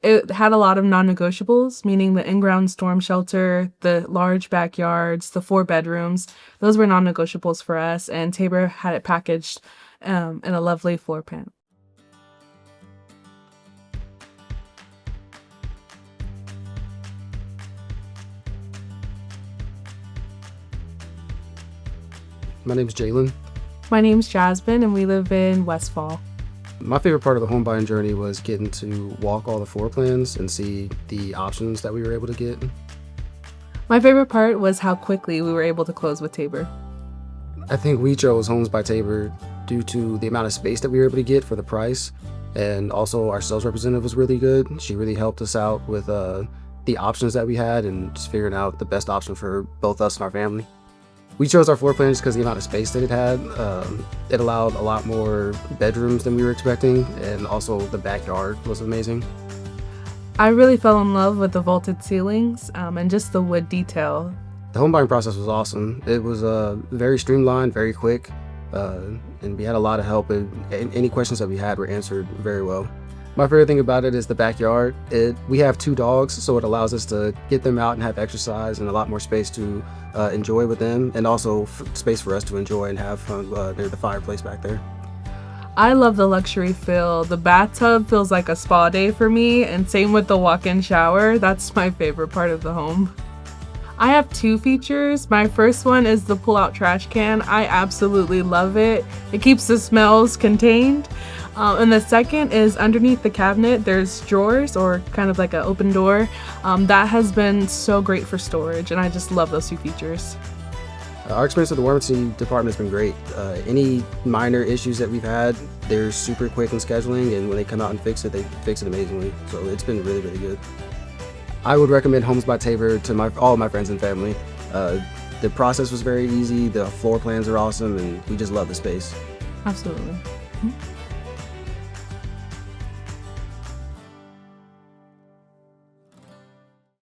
It had a lot of non-negotiables, meaning the in-ground storm shelter, the large backyards, the 4 bedrooms. Those were non-negotiables for us, and Taber had it packaged in a lovely floor plan. My name's Jalen. My name's Jasmine, and we live in Westfall. My favorite part of the home buying journey was getting to walk all the floor plans and see the options that we were able to get. My favorite part was how quickly we were able to close with Taber. I think we chose Homes by Taber due to the amount of space that we were able to get for the price, and also our sales representative was really good. She really helped us out with the options that we had and just figuring out the best option for both us and our family. We chose our floor plan just because the amount of space that it had. It allowed a lot more bedrooms than we were expecting, and also the backyard was amazing. I really fell in love with the vaulted ceilings and just the wood detail. The home buying process was awesome. It was very streamlined, very quick, and we had a lot of help, and any questions that we had were answered very well. My favorite thing about it is the backyard. We have 2 dogs, so it allows us to get them out and have exercise and a lot more space to enjoy with them, and also space for us to enjoy and have fun near the fireplace back there. I love the luxury feel. The bathtub feels like a spa day for me, and same with the walk-in shower. That's my favorite part of the home. I have 2 features. My first one is the pull-out trash can. I absolutely love it. It keeps the smells contained. And the second is underneath the cabinet, there's drawers, or kind of like an open door. That has been so great for storage, and I just love those 2 features. Our experience with the warranty department has been great. Any minor issues that we've had, they're super quick in scheduling, and when they come out and fix it, they fix it amazingly. So it's been really, really good. I would recommend Homes by Taber to all of my friends and family. The process was very easy, the floor plans are awesome, and we just love the space. Absolutely.